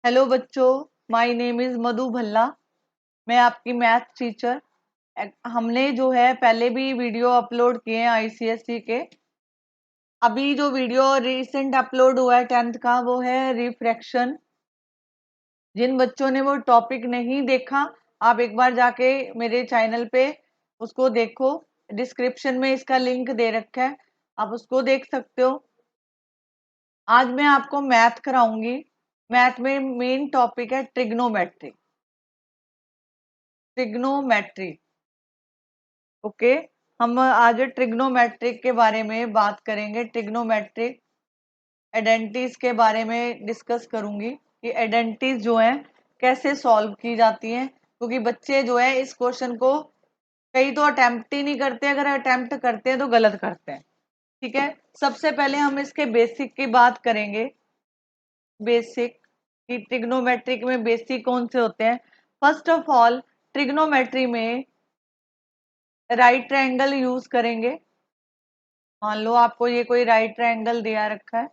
Hello बच्चों, my name is मधु भल्ला। मैं आपकी मैथ टीचर। हमने जो है पहले भी वीडियो अपलोड किए हैं आईसीएसई के। अभी जो वीडियो रिसेंट अपलोड हुआ है 10th का, वो है रिफ्रैक्शन। जिन बच्चों ने वो टॉपिक नहीं देखा, आप एक बार जाके मेरे चैनल पे उसको देखो। डिस्क्रिप्शन में इसका लिंक दे रखा है, आप उसको देख सकते हो। आज मैं आपको मैथ कराऊंगी। मैथ में मेन टॉपिक है ट्रिग्नोमेट्री। Trigonometry, okay. हम आज ट्रिग्नोमेट्रिक के बारे में बात करेंगे। ट्रिग्नोमेट्रिक आइडेंटिटीज के बारे में डिस्कस करूंगी कि आइडेंटिटीज जो हैं कैसे सॉल्व की जाती हैं, क्योंकि बच्चे जो है इस क्वेश्चन को कई तो अटेम्प्ट ही नहीं करते, अगर अटेम्प्ट करते हैं तो गलत करते हैं। ठीक है, सबसे पहले हम इसके बेसिक की बात करेंगे। बेसिक कि ट्रिग्नोमेट्रिक में बेसिक कौन से होते हैं। फर्स्ट ऑफ ऑल, ट्रिग्नोमेट्री में राइट ट्रायंगल यूज करेंगे। मान लो आपको ये कोई राइट ट्रायंगल दिया रखा है,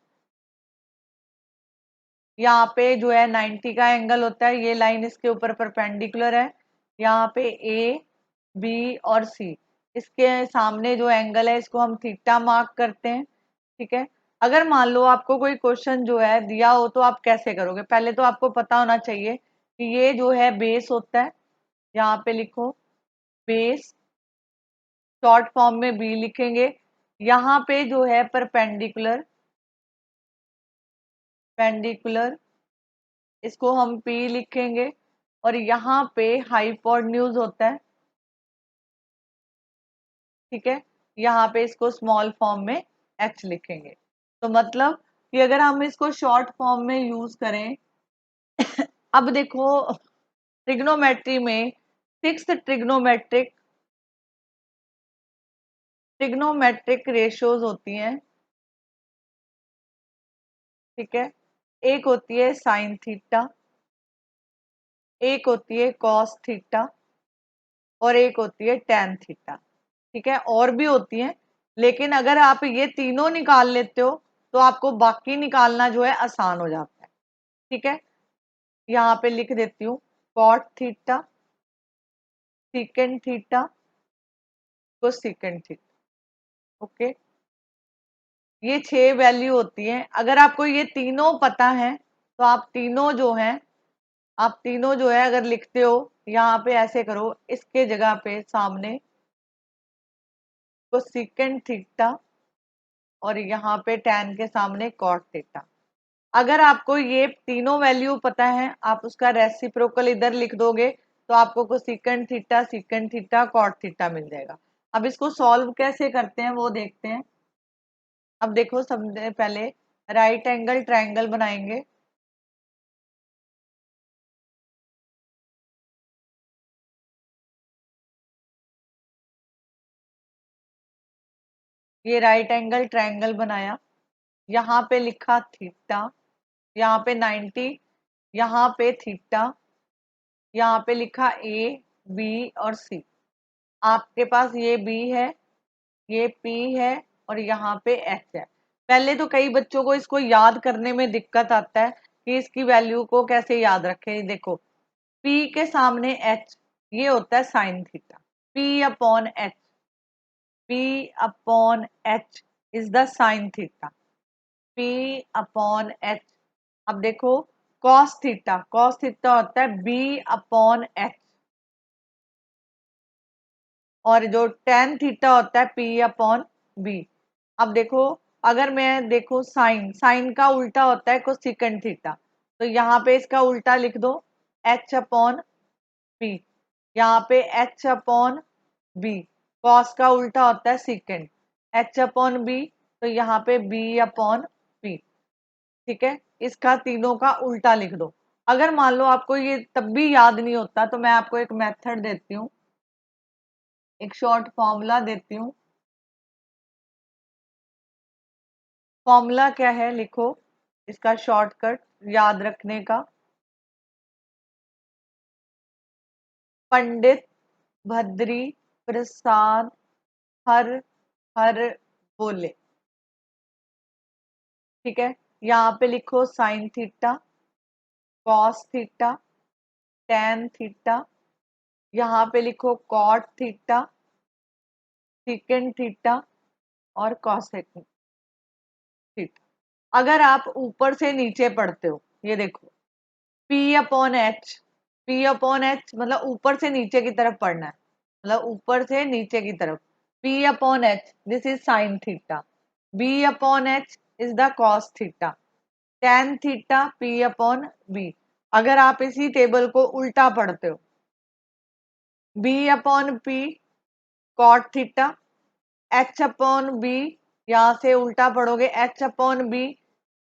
यहाँ पे जो है 90 का एंगल होता है, ये लाइन इसके ऊपर परपेंडिकुलर है। यहाँ पे ए, बी और सी, इसके सामने जो एंगल है इसको हम थीटा मार्क करते हैं। ठीक है, अगर मान लो आपको कोई क्वेश्चन जो है दिया हो तो आप कैसे करोगे। पहले तो आपको पता होना चाहिए कि ये जो है बेस होता है। यहाँ पे लिखो बेस, शॉर्ट फॉर्म में बी लिखेंगे। यहाँ पे जो है परपेंडिकुलर, पेंडिकुलर, इसको हम P लिखेंगे। और यहाँ पे हाइपोटेन्यूज होता है। ठीक है, यहाँ पे इसको स्मॉल फॉर्म में H लिखेंगे। तो मतलब कि अगर हम इसको शॉर्ट फॉर्म में यूज करें, अब देखो ट्रिग्नोमेट्री में सिक्स ट्रिग्नोमेट्रिक रेशियोज होती हैं। ठीक है, एक होती है साइन थीटा, एक होती है कॉस थीटा और एक होती है टैन थीटा। ठीक है, और भी होती हैं, लेकिन अगर आप ये तीनों निकाल लेते हो तो आपको बाकी निकालना जो है आसान हो जाता है। ठीक है, यहाँ पे लिख देती हूँ cot theta, secant theta, cosecant theta. Okay, ये 6 वैल्यू होती हैं। अगर आपको ये तीनों पता है तो आप तीनों जो हैं, आप तीनों जो है अगर लिखते हो, यहाँ पे ऐसे करो, इसके जगह पे सामने कोसेकेंड थीटा और यहाँ पे टैन के सामने कॉट थीटा। अगर आपको ये तीनों वैल्यू पता है, आप उसका रेसिप्रोकल इधर लिख दोगे तो आपको सीकेंड थीटा कॉट थीटा मिल जाएगा। अब इसको सॉल्व कैसे करते हैं वो देखते हैं। अब देखो, सबसे पहले राइट एंगल ट्रायंगल बनाएंगे। ये राइट एंगल ट्रायंगल बनाया, यहाँ पे लिखा थीटा, यहाँ पे 90, यहाँ पे थीटा, यहाँ पे लिखा ए, बी और सी। आपके पास ये बी है, ये P है और यहाँ पे H है। पहले तो कई बच्चों को इसको याद करने में दिक्कत आता है कि इसकी वैल्यू को कैसे याद रखें। देखो, P के सामने H, ये होता है sine theta. P upon H, P upon H is the sine theta. P upon H। अब देखो कॉस थीटा होता है B अपॉन H, और जो टेन थीटा होता है P अपॉन B। अब देखो, अगर मैं देखो साइन, साइन का उल्टा होता है कोसेकेंड थीटा, तो यहाँ पे इसका उल्टा लिख दो H अपॉन P। यहाँ पे H अपॉन B, कॉस का उल्टा होता है सीकेंड, H अपॉन B, तो यहाँ पे B अपॉन P। ठीक है, इसका तीनों का उल्टा लिख दो। अगर मान लो आपको ये तब भी याद नहीं होता तो मैं आपको एक मेथड देती हूँ, एक शॉर्ट फॉर्मूला देती हूँ। फॉर्मूला क्या है लिखो, इसका शॉर्टकट याद रखने का। पंडित भद्री प्रसाद हर हर बोले। ठीक है, यहाँ पे लिखो sine theta, cos theta, tan theta, यहाँ पे लिखो कॉट थीटा, सीकेंड थीटा और कॉसेक थीटा। अगर आप ऊपर से नीचे पढ़ते हो, ये देखो P upon H, P upon H मतलब ऊपर से नीचे की तरफ पढ़ना है, मतलब ऊपर से नीचे की तरफ। P upon H this is sine theta, B upon H is the cos theta, tan theta P upon B। अगर आप इसी टेबल को उल्टा पढ़ते हो, B upon P cot theta, H upon B, यहां से उल्टा पढ़ोगे H upon B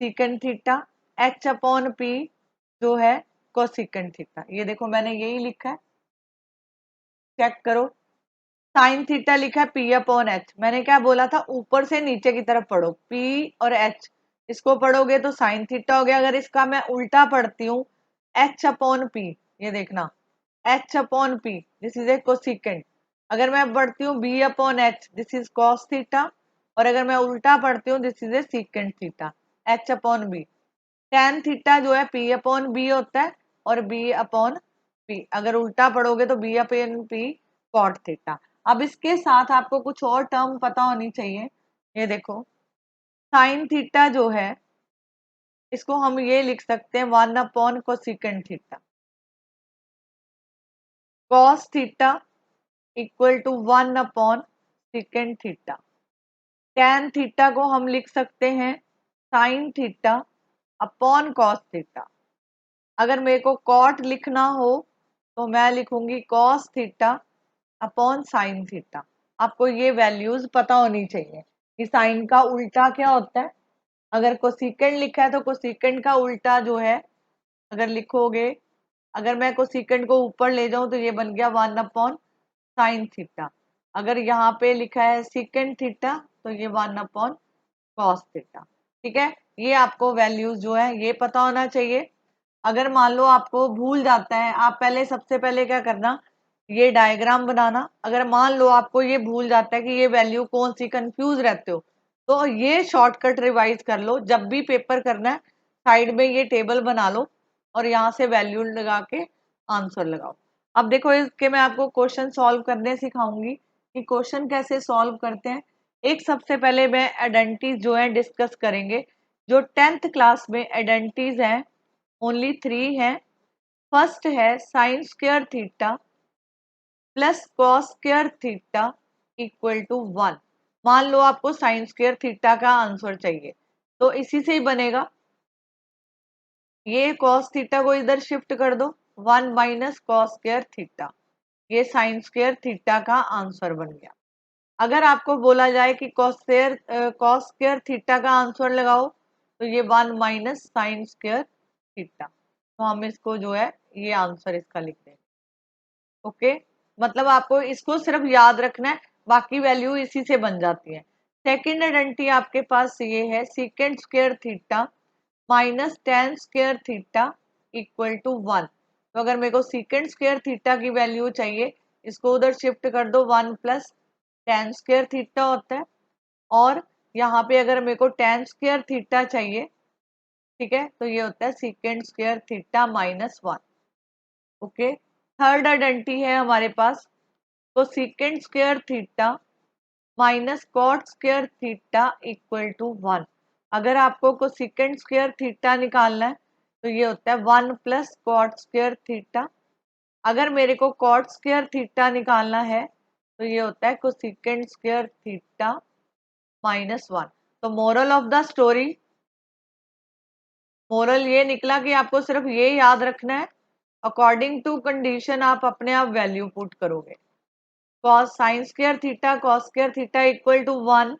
secant theta, H upon P जो है कोसिकेंड थीटा। ये देखो मैंने यही लिखा है, चेक करो। साइन थीटा लिखा है P अपॉन एच, मैंने क्या बोला था, ऊपर से नीचे की तरफ पढ़ो, P और H इसको पढ़ोगे तो साइन थीटा हो गया। अगर इसका मैं उल्टा पढ़ती हूँ H अपॉन P, ये देखना H upon P this is a cosecant. अगर मैं पढ़ती हूँ B upon H this is cos theta, और अगर मैं उल्टा पढ़ती हूँ this is a सीकेंड theta, H upon B। Tan theta जो है P अपॉन B होता है और B अपॉन P, अगर उल्टा पढ़ोगे तो B upon P cot theta. अब इसके साथ आपको कुछ और टर्म पता होनी चाहिए। ये देखो साइन थीटा जो है इसको हम ये लिख सकते हैं one upon cosecant theta, cos theta equal to one upon secant theta, tan theta को हम लिख सकते हैं sine theta upon cos theta. अगर मेरे को कॉट लिखना हो तो मैं लिखूंगी cos theta upon sine theta. आपको ये वैल्यूज पता होनी चाहिए कि साइन का उल्टा क्या होता है। अगर कोसिकेंड लिखा है तो कोसिकेंड का उल्टा जो है अगर लिखोगे, अगर मैं कोसिकेंड को ऊपर ले जाऊं तो ये बन गया वन अपॉन साइन थीटा। अगर यहाँ पे लिखा है सीकेंड थीटा तो ये वन अपॉन कॉस थीटा। ठीक है, ये आपको वैल्यूज जो है ये पता होना चाहिए। अगर मान लो आपको भूल जाता है, आप पहले सबसे पहले क्या करना, ये डायग्राम बनाना। अगर मान लो आपको ये भूल जाता है कि ये वैल्यू कौन सी, कंफ्यूज रहते हो, तो ये शॉर्टकट रिवाइज कर लो। जब भी पेपर करना है साइड में ये टेबल बना लो और यहाँ से वैल्यू लगा के आंसर लगाओ। अब देखो इसके मैं आपको क्वेश्चन सॉल्व करने सिखाऊंगी कि क्वेश्चन कैसे सॉल्व करते हैं। एक सबसे पहले मैं आइडेंटिटीज जो है डिस्कस करेंगे। जो 10th क्लास में आइडेंटिटीज हैं ओनली 3 हैं। फर्स्ट है sine square theta plus cos square theta equal to 1। मान लो आपको साइन स्क्वायर थीटा का आंसर चाहिए तो इसी से ही बनेगा। ये कॉस थीटा को इधर शिफ्ट कर दो, 1 माइनस कॉस स्क्वायर थीटा, ये साइन स्क्वायर थीटा का आंसर बन गया। अगर आपको बोला जाए कि कॉस स्क्वायर थीटा का आंसर लगाओ तो ये 1 माइनस साइन स्क्वायर थीटा, तो हम इसको जो है ये आंसर इसका लिख देंगे। ओके, मतलब आपको इसको सिर्फ याद रखना है, बाकी वैल्यू इसी से बन जाती है। सेकेंड आइडेंटिटी आपके पास ये है secant square theta minus tan square theta equal to 1। तो अगर मेरे को सीकेंड स्क्वायर थीटा की वैल्यू चाहिए, इसको उधर शिफ्ट कर दो, 1 प्लस टेन स्क्वायर थीटा होता है, और यहाँ पे अगर मेरे को टेन स्क्वायर थीटा चाहिए, ठीक है, तो ये होता है secant square theta minus 1। Okay, third identity है हमारे पास, तो secant square theta minus cot square theta equal to 1। अगर आपको को सीकेंड स्क्वायर थीटा निकालना है तो ये होता है 1 प्लस कॉट स्क्वायर थीटा। अगर मेरे को कॉट स्क्वायर थीटा निकालना है तो ये होता है कोसिकेंड स्क्वायर थीटा माइनस 1। तो moral of the story, moral ये निकला कि आपको सिर्फ ये याद रखना है, अकॉर्डिंग टू कंडीशन आप अपने आप वैल्यू पुट करोगे। Cos sine square theta cos square theta equal to 1,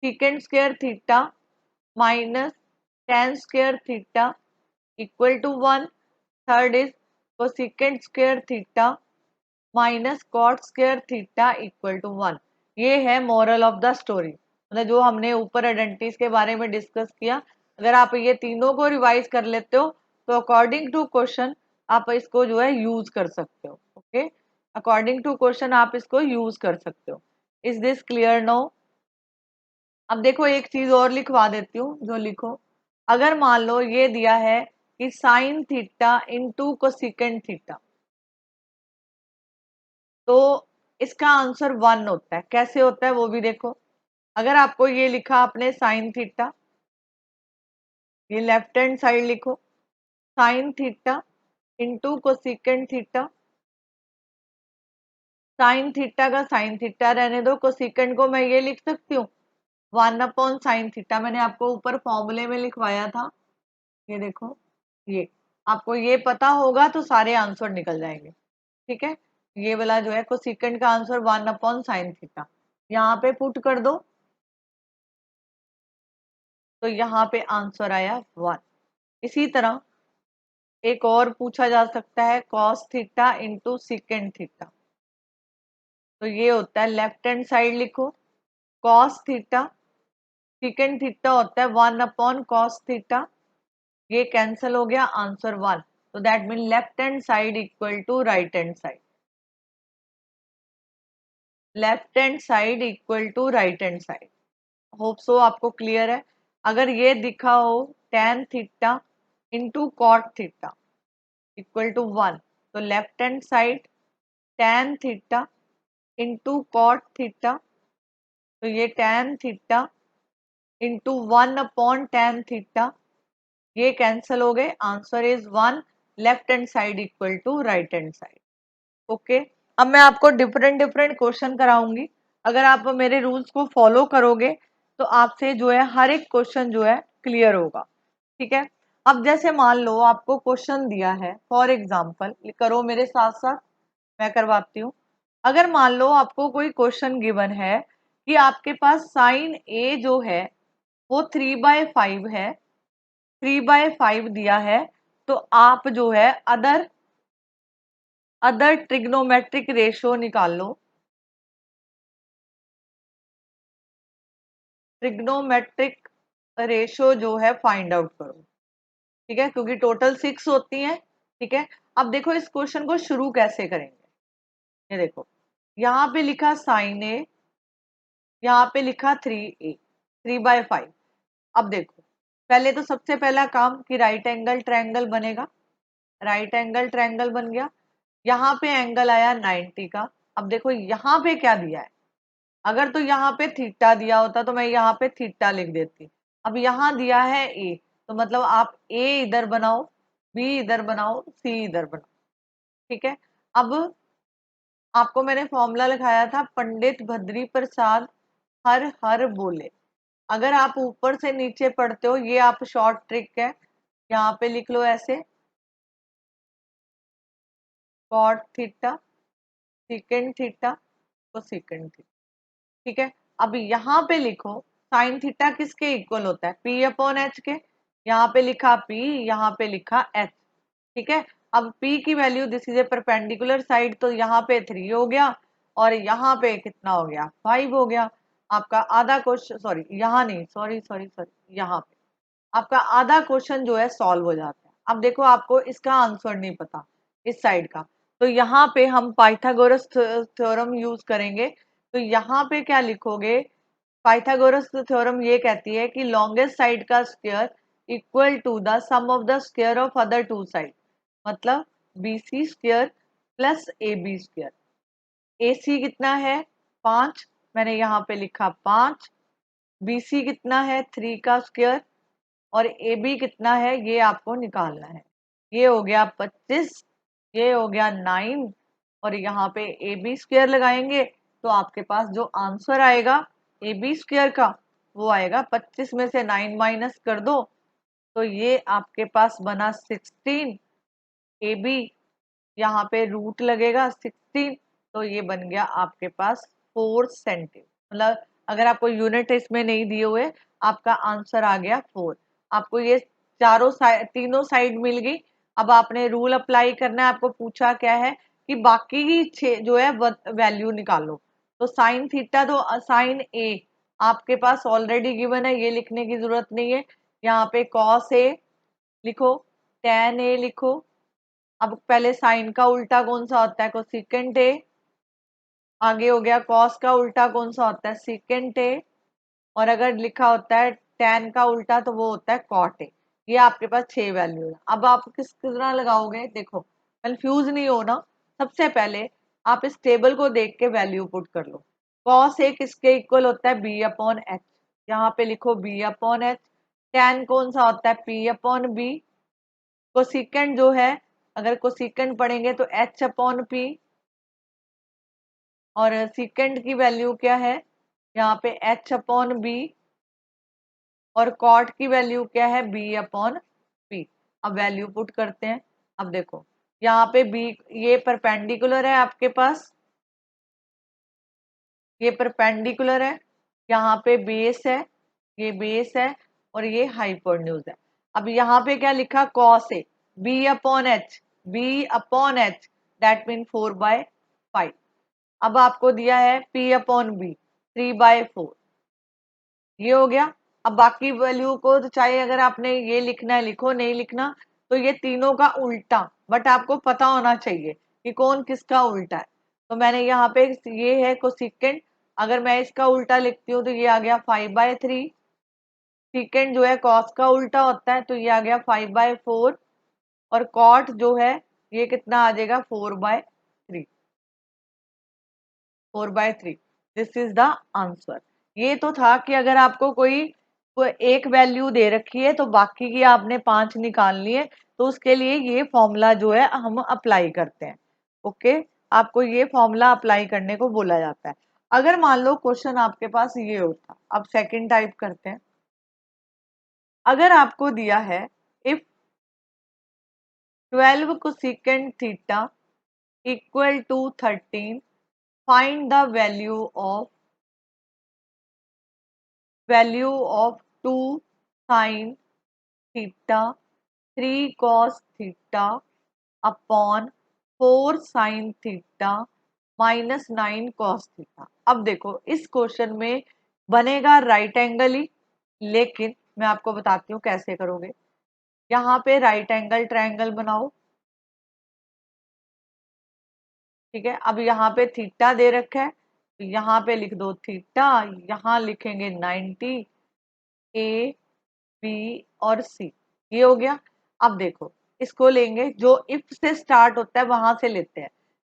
secant square theta minus tan square theta equal to 1। Third is cosecant square theta minus cot square theta equal to 1। ये है moral of the story, मतलब जो हमने ऊपर identities के बारे में discuss किया। अगर आप ये तीनों को रिवाइज कर लेते हो तो अकॉर्डिंग टू क्वेश्चन आप इसको जो है यूज कर सकते हो। ओके, अकॉर्डिंग टू क्वेश्चन आप इसको यूज कर सकते हो। Is this clear no? अब देखो एक चीज और लिखवा देती हूँ, जो लिखो, अगर मान लो ये दिया है कि sine theta into cosecant theta, तो इसका आंसर 1 होता है। कैसे होता है वो भी देखो। अगर आपको ये लिखा आपने साइन थीटा, ये लेफ्ट हैंड साइड लिखो, sine theta into cosecant theta, sine theta का साइन थीटा रहने दो, कोसिकेंट को मैं ये लिख सकती हूँ 1/sin थीटा। मैंने आपको ऊपर फॉर्मूले में लिखवाया था, ये देखो, ये आपको ये पता होगा तो सारे आंसर निकल जाएंगे। ठीक है, ये वाला जो है कोसिकेंट का आंसर 1/sin थीटा, यहाँ पे पुट कर दो तो यहाँ पे आंसर आया 1। इसी तरह एक और पूछा जा सकता है cos theta into secant theta, तो ये होता है लेफ्ट हैंड साइड लिखो कॉस थीटा, सिकेंट थीटा होता है 1/cos थीटा, ये कैंसिल हो गया, आंसर 1। तो that mean left hand side equal to right hand side, left hand side equal to right hand side. Hope so आपको clear है। अगर ये दिखा हो tan theta into cot theta equal to 1, तो left hand side tan theta into cot theta, तो ये tan theta into 1/tan theta, ये कैंसिल हो गए, answer is 1। Left hand side equal to right hand side. Okay, अब मैं आपको different different question कराऊंगी। अगर आप मेरे रूल्स को फॉलो करोगे तो आपसे जो है हर एक क्वेश्चन जो है क्लियर होगा। ठीक है, अब जैसे मान लो आपको क्वेश्चन दिया है, फॉर एग्जाम्पल करो मेरे साथ साथ, मैं करवाती हूँ। अगर मान लो आपको कोई क्वेश्चन गिवन है कि आपके पास साइन ए जो है वो 3/5 है, 3/5 दिया है, तो आप जो है अदर ट्रिग्नोमेट्रिक रेशो निकाल लो, ट्रिग्नोमेट्रिक रेशो जो है फाइंड आउट करो। ठीक है, क्योंकि टोटल 6 होती हैं। ठीक है, अब देखो इस क्वेश्चन को शुरू कैसे करेंगे। ये देखो, यहाँ पे लिखा साइन ए, यहाँ पे लिखा 3a, 3/5। अब देखो, पहले तो सबसे पहला काम कि राइट एंगल ट्रायंगल बनेगा, राइट एंगल ट्रायंगल बन गया। यहाँ पे एंगल आया 90 का। अब देखो यहाँ पे क्या दिया है, अगर तो यहाँ पे थीटा दिया होता तो मैं यहाँ पे थीटा लिख देती। अब यहाँ दिया है ए, तो मतलब आप ए इधर बनाओ, बी इधर बनाओ, सी इधर बनाओ। ठीक है, अब आपको मैंने फॉर्मूला लिखाया था पंडित भद्री प्रसाद हर हर बोले। अगर आप ऊपर से नीचे पढ़ते हो, ये आप शॉर्ट ट्रिक है, यहाँ पे लिख लो ऐसे, cot theta secant theta cosecant theta. ठीक है, अब यहाँ पे लिखो साइन थीटा किसके इक्वल होता है, P/H के। यहाँ पे लिखा P, यहाँ पे लिखा H। ठीक है, अब P की value, this is a perpendicular side, तो यहाँ पे 3 हो गया और यहाँ पे कितना हो गया, 5 हो गया। आपका आधा क्वेश्चन, सॉरी यहाँ नहीं, सॉरी सॉरी सॉरी, यहाँ पे आपका आधा क्वेश्चन जो है सॉल्व हो जाता है। अब देखो आपको इसका आंसर नहीं पता इस साइड का, तो यहाँ पे हम पाइथागोरस थ्योरम यूज करेंगे। तो यहाँ पे क्या लिखोगे, पाइथागोरस थ्योरम ये कहती है कि लॉन्गेस्ट साइड का square equal to the sum of the square of other two side, मतलब BC square plus AB square. AC कितना है 5, मैंने यहाँ पे लिखा 5। BC कितना है 3 का स्क्वायर और ए बी कितना है ये आपको निकालना है। ये हो गया 25, ये हो गया 9 और यहाँ पे ए बी स्क्वायर लगाएंगे तो आपके पास जो आंसर आएगा ए बी स्क्वायर का वो आएगा 25 में से 9 माइनस कर दो तो ये आपके पास बना 16। ए बी यहाँ पे रूट लगेगा 16, तो ये बन गया आपके पास 4 सेंटीमीटर। मतलब अगर आपको यूनिट इसमें नहीं दिए हुए, आपका आंसर आ गया 4। आपको ये चारों साइड, तीनों साइड मिल गई। अब आपने रूल अप्लाई करना है, आपको पूछा क्या है कि बाकी की जो है वैल्यू निकालो। तो साइन थीटा, तो साइन ए आपके पास ऑलरेडी गिवन है, ये लिखने की जरूरत नहीं है। यहाँ पे कॉस ए लिखो, टेन ए लिखो। अब पहले साइन का उल्टा कौन सा होता है, कोसेकेंट ए। आगे हो गया कॉस का उल्टा कौन सा होता है, सेकेंट ए। और अगर लिखा होता है tan का उल्टा तो वो होता है कॉट ए। ये आपके पास 6 वैल्यू है। अब आप किस तरह लगाओगे, देखो कंफ्यूज नहीं हो ना। सबसे पहले आप इस टेबल को देख के वैल्यू पुट कर लो। कॉस ए किसके इक्वल होता है, बी अपॉन एच। यहाँ पे लिखो बी अपॉन एच। टैन कौन सा होता है, पी अपॉन बी। कोसिकेंट जो है, अगर कोसिकेंट पढ़ेंगे तो एच अपॉन पी। और सीकेंट की वैल्यू क्या है, यहाँ पे एच अपॉन बी। और कॉट की वैल्यू क्या है, बी अपॉन पी। अब वैल्यू पुट करते हैं। अब देखो यहाँ पे बी, ये परपेंडिकुलर है आपके पास, ये परपेंडिकुलर है। यहाँ पे बेस है, ये बेस है, और ये हाइपोटेन्यूज है। अब यहाँ पे क्या लिखा, cos A B upon H, B upon H, that mean 4/5। अब आपको दिया है पी अपॉन बी 3/4, ये हो गया। अब बाकी वैल्यू को तो चाहे अगर आपने ये लिखना है लिखो, नहीं लिखना तो ये तीनों का उल्टा, बट आपको पता होना चाहिए कि कौन किसका उल्टा है। तो मैंने यहाँ पे ये है कोसिकेंट, अगर मैं इसका उल्टा लिखती हूँ तो ये आ गया 5/3। सीकेंट जो है कॉस का उल्टा होता है, तो ये आ गया 5/4। और कॉट जो है ये कितना आ जाएगा, 4/3। 4/3, दिस इज द आंसर। ये तो था कि अगर आपको कोई एक वैल्यू दे रखी है तो बाकी की आपने 5 निकालनी है, तो उसके लिए ये फॉर्मूला जो है हम अप्लाई करते हैं। ओके, आपको ये फॉर्मूला अप्लाई करने को बोला जाता है। अगर मान लो क्वेश्चन आपके पास ये होता, अब सेकंड टाइप करते हैं। अगर आपको दिया है if 12 cosecant theta equal to 13, find the value of 2 sine theta 3 cos theta upon 4 sine theta minus 9 cos theta. अब देखो इस क्वेश्चन में बनेगा राइट एंगल ही, लेकिन मैं आपको बताती हूँ कैसे करोगे। यहाँ पे राइट एंगल ट्रायंगल बनाओ, ठीक है। अब यहाँ पे थीटा दे रखा है, तो यहाँ पे लिख दो थीटा, यहाँ लिखेंगे 90, ए बी और सी, ये हो गया। अब देखो इसको लेंगे, जो इफ से स्टार्ट होता है वहां से लेते हैं।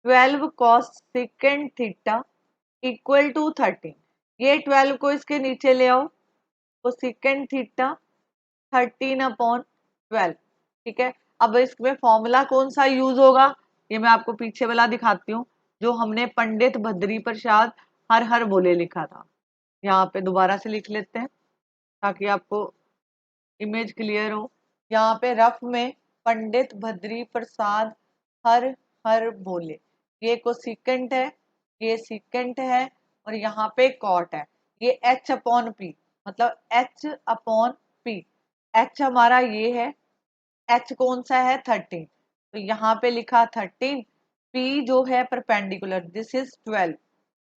12 cosecant theta equal to 13, ये 12 को इसके नीचे ले आओ, तो सेकेंड थीटा 13/12, ठीक है। अब इसमें फॉर्मूला कौन सा यूज होगा, ये मैं आपको पीछे वाला दिखाती हूँ, जो हमने पंडित भद्री प्रसाद हर हर बोले लिखा था। यहाँ पे दोबारा से लिख लेते हैं ताकि आपको इमेज क्लियर हो। यहाँ पे रफ में पंडित भद्री प्रसाद हर हर बोले, ये कोसिकेंट है, ये सीकेंट है, और यहाँ पे कॉट है। ये एच अपॉन पी, मतलब एच अपॉन पी। एच हमारा ये है, एच कौन सा है, 13, तो यहाँ पे लिखा 13। पी जो है परपेंडिकुलर, दिस इज 12,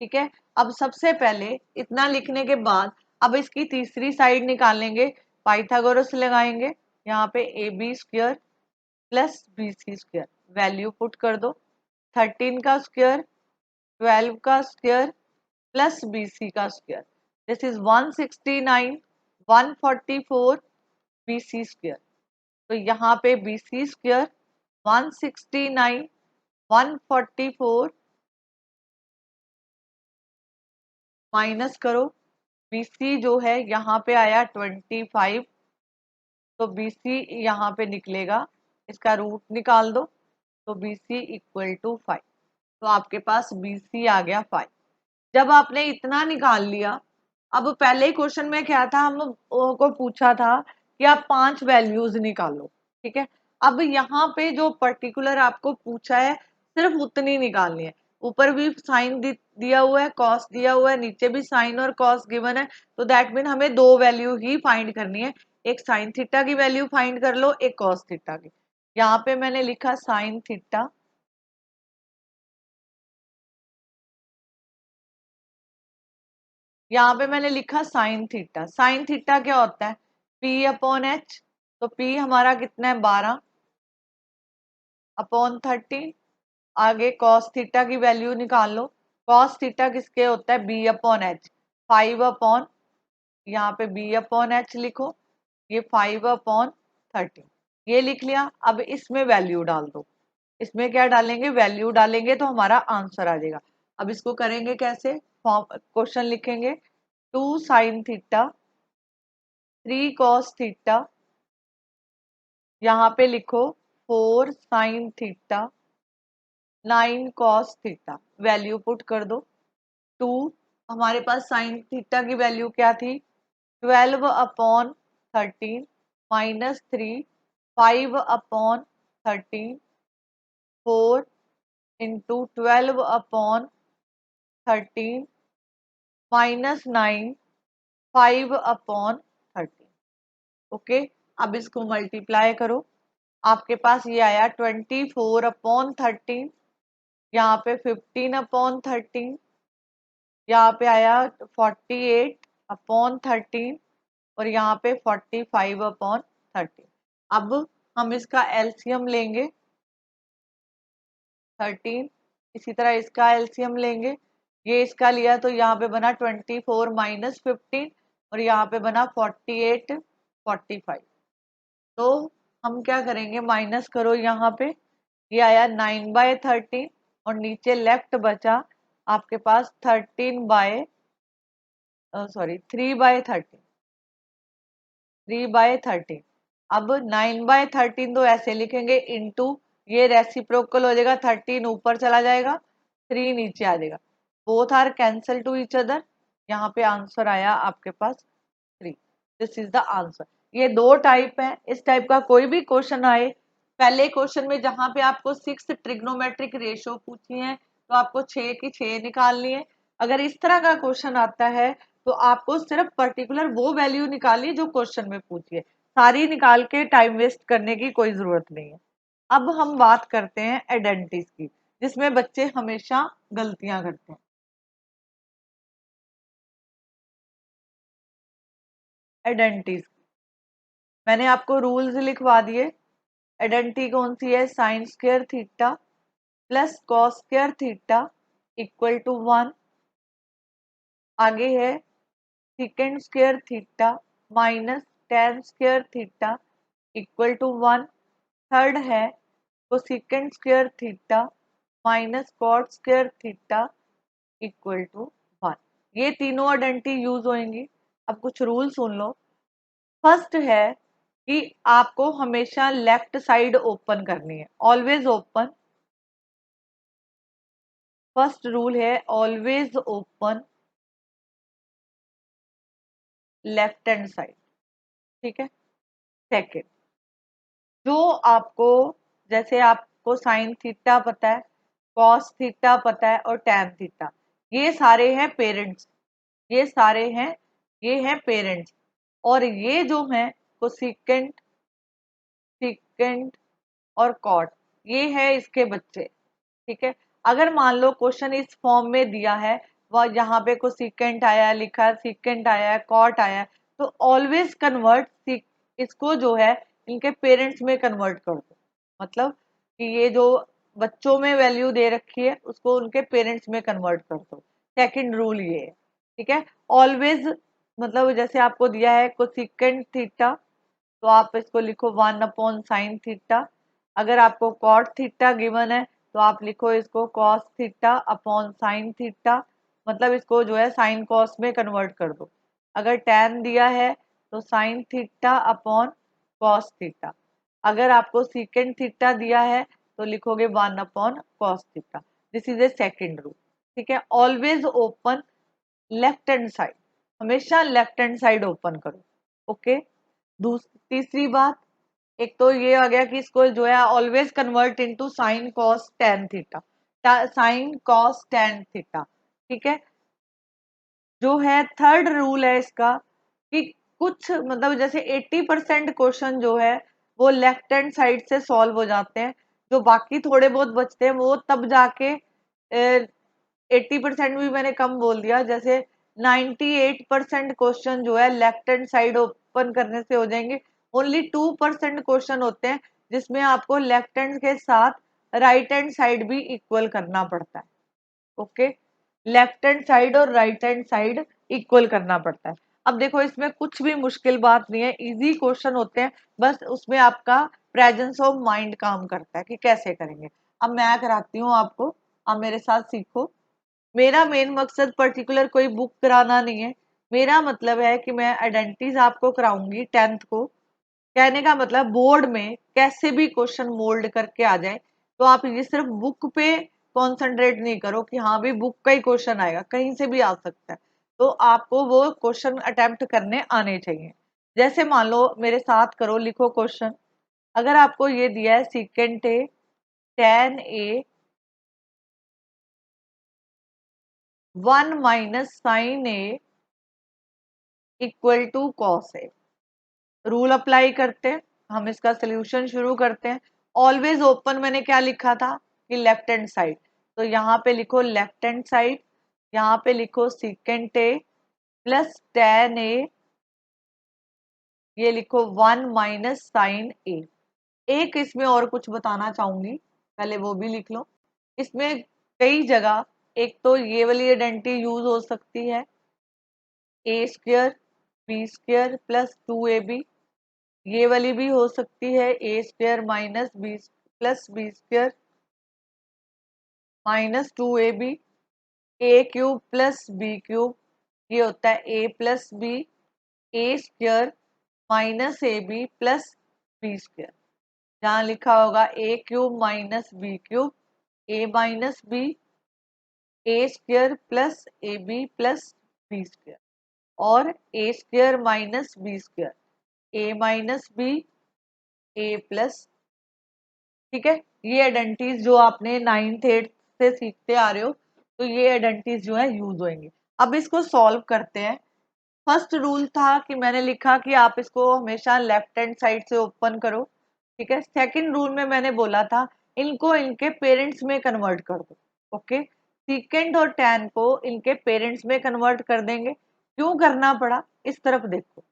ठीक है। अब सबसे पहले इतना लिखने के बाद अब इसकी तीसरी साइड निकालेंगे, पाइथागोरस लगाएंगे। यहाँ पे A B square plus B C square, value put कर दो। 13 का स्क्वायर, 12 का स्क्वायर प्लस बी सी का square, this is 169, 144 B C square. तो यहाँ पे बी सी स्क्वायर 169, 144 माइनस करो, बीसी जो है यहाँ पे आया 25, तो बीसी यहाँ पे निकलेगा, इसका रूट निकाल दो, तो बीसी इक्वल टू 5। तो आपके पास बीसी आ गया 5। जब आपने इतना निकाल लिया, अब पहले क्वेश्चन में क्या था, हम को पूछा था कि आप 5 वैल्यूज निकालो, ठीक है। अब यहाँ पे जो पर्टिकुलर आपको पूछा है सिर्फ उतनी निकालनी है। ऊपर भी साइन दिया हुआ है, कॉस दिया हुआ है, नीचे भी साइन और कॉस गिवन है, तो दैट मीन हमें 2 वैल्यू ही फाइंड करनी है। एक साइन थीटा की वैल्यू फाइंड कर लो, एक कॉस थीटा की। यहाँ पे मैंने लिखा साइन थीटा, यहाँ पे मैंने लिखा साइन थीटा। साइन थीटा क्या होता है, पी अपॉन एच, तो पी हमारा कितना है 12 अपॉन 13। आगे कॉस थीटा की वैल्यू निकाल लो, कॉस थीटा किसके होता है, बी अपॉन एच, 5 अपॉन, यहाँ पे बी अपॉन एच लिखो, ये 5/13। 13, ये लिख लिया। अब इसमें वैल्यू डाल दो, इसमें क्या डालेंगे, वैल्यू डालेंगे तो हमारा आंसर आ जाएगा। अब इसको करेंगे कैसे, फॉर्म क्वेश्चन लिखेंगे 2 sin थीटा 3 cos थीटा, यहाँ पे लिखो 4 sin theta 9 cos theta, value put कर दो। 2, हमारे पास sin थीटा की वैल्यू क्या थी, 12/13 -3 5/13 4 इंटू 12/13 -9 5/13। ओके, अब इसको मल्टीप्लाई करो, आपके पास ये आया 24/13, यहाँ पे 15/13, यहाँ पे आया 48/13 और यहाँ पे 45/13। अब हम इसका एलसीएम लेंगे 13, इसी तरह इसका एलसीएम लेंगे, ये इसका लिया तो यहाँ पे बना 24 - 15 और यहाँ पे बना 48 45। तो हम क्या करेंगे, माइनस करो, यहाँ पे ये आया 9/13 और नीचे लेफ्ट बचा आपके पास 3/13, 3/13। अब 9/13 तो ऐसे लिखेंगे, इंटू ये रेसिप्रोकल हो जाएगा, 13 ऊपर चला जाएगा, 3 नीचे आ जाएगा, both are cancel to each other, यहाँ पे आंसर आया आपके पास 3। This is the answer. ये दो टाइप है, इस टाइप का कोई भी क्वेश्चन आए, पहले क्वेश्चन में जहां पे आपको 6 ट्रिग्नोमेट्रिक रेशियो पूछी है तो आपको 6 की 6 निकालनी है। अगर इस तरह का क्वेश्चन आता है तो आपको सिर्फ पर्टिकुलर वो वैल्यू निकालनी है जो क्वेश्चन में पूछी है, सारी निकाल के टाइम वेस्ट करने की कोई जरूरत नहीं है। अब हम बात करते हैं आइडेंटिटीज की, जिसमें बच्चे हमेशा गलतियां करते हैं। आइडेंटिटीज मैंने आपको रूल्स लिखवा दिए। आइडेंटिटी कौन सी है, sine square theta plus cos square theta equal to 1। आगे है sec square theta minus tan square theta equal to 1। Third है cosec square theta minus cot square theta equal to 1। ये तीनों आइडेंटिटी यूज होंगी। अब कुछ रूल सुन लो। First है कि आपको हमेशा लेफ्ट साइड ओपन करनी है, ऑलवेज ओपन। फर्स्ट रूल है always open left hand side, ठीक है। सेकेंड, जो आपको, जैसे आपको साइन थीटा पता है, कॉस थीटा पता है और टैन थीटा, ये सारे हैं पेरेंट्स, ये सारे हैं, ये हैं पेरेंट्स। और ये जो हैं कोसेकेंट, सेकेंट और कॉट, ये है इसके बच्चे, ठीक है। अगर मान लो क्वेश्चन इस फॉर्म में दिया है, वह यहाँ पे कोसेकेंट आया है, लिखा है सेकेंट आया है, कॉट आया है, तो ऑलवेज कन्वर्ट इसको जो है इनके पेरेंट्स में कन्वर्ट कर दो। मतलब कि ये जो बच्चों में वैल्यू दे रखी है उसको उनके पेरेंट्स में कन्वर्ट कर दो। सेकंड रूल ये है, ठीक है। ऑलवेज मतलब जैसे आपको दिया है कोसेकेंट थीटा तो आप इसको लिखो 1/sin थीटा। अगर आपको कॉट थीटा गिवन है तो आप लिखो इसको cos theta upon sine theta, मतलब इसको जो है साइन कॉस में कन्वर्ट कर दो। अगर टैन दिया है तो sign theta upon cos theta. अगर आपको सीकेंड थीटा दिया है तो लिखोगे 1/cos theta. This is a second rule, ठीक है। Always open left hand side, हमेशा लेफ्ट हैंड साइड ओपन करो, ओके। तीसरी बात, एक तो ये आ गया कि इसको जो है always convert into sine cos tan theta, sine cos tan theta, ठीक है। जो है थर्ड रूल है इसका कि कुछ मतलब जैसे 80% क्वेश्चन जो है वो लेफ्ट हैंड साइड से सॉल्व हो जाते हैं, जो बाकी थोड़े बहुत बचते हैं वो तब जाके 80% भी मैंने कम बोल दिया, जैसे 98% क्वेश्चन जो है लेफ्ट हैंड साइड ओपन करने से हो जाएंगे। ओनली 2% क्वेश्चन होते हैं जिसमें आपको लेफ्ट हैंड के साथ राइट हैंड साइड भी इक्वल करना पड़ता है, ओके। लेफ्ट हैंड साइड और राइट हैंड साइड इक्वल करना पड़ता है। अब देखो इसमें कुछ भी मुश्किल बात नहीं है, इजी क्वेश्चन होते हैं, बस उसमें आपका प्रेजेंस ऑफ माइंड काम करता है कि कैसे करेंगे। अब मैं कराती हूँ आपको, अब मेरे साथ सीखो। मेरा मेन मकसद पर्टिकुलर कोई बुक कराना नहीं है, मेरा मतलब है कि मैं आइडेंटिटीज आपको कराऊंगी 10th को। कहने का मतलब बोर्ड में कैसे भी क्वेश्चन मोल्ड करके आ जाए, तो आप ये सिर्फ बुक पे कॉन्सेंट्रेट नहीं करो कि हाँ भी बुक का ही क्वेश्चन आएगा, कहीं से भी आ सकता है, तो आपको वो क्वेश्चन अटेम्प्ट करने आने चाहिए। जैसे मान लो मेरे साथ करो, लिखो क्वेश्चन। अगर आपको ये दिया है secant A tan A 1 - sin A equal to cos A, rule apply करते हैं, हम इसका सोल्यूशन शुरू करते हैं। ऑलवेज ओपन मैंने क्या लिखा था कि लेफ्ट हैंड साइड, तो यहाँ पे लिखो लेफ्ट हैंड साइड, यहाँ पे लिखो सीकेंट ए प्लस tan ए, ये लिखो 1 - sin ए। एक इसमें और कुछ बताना चाहूंगी, पहले वो भी लिख लो। इसमें कई जगह एक तो ये वाली आइडेंटिटी यूज हो सकती है, A square B square plus 2ab, ये वाली भी हो सकती है A square minus B plus B square minus 2ab, A cube plus B cube, ये होता है A plus B, A square minus A B plus B square. जहाँ लिखा होगा A cube minus B cube, A minus B, A square plus A B plus B square, और A square minus B square, A minus B, A plus. ठीक है, ये identities जो आपने 9th 8th से सीखते आ रहे हो, तो ये आइडेंटिटीज जो है यूज होंगे। अब इसको सॉल्व करते हैं। फर्स्ट रूल था कि मैंने लिखा कि आप इसको हमेशा लेफ्ट हैंड साइड से ओपन करो। ठीक है, सेकंड रूल में मैंने बोला था इनको इनके पेरेंट्स में कन्वर्ट कर दो। ओके, सीकेंड और टैन को इनके पेरेंट्स में कन्वर्ट कर देंगे। क्यों करना पड़ा, इस तरफ देखो,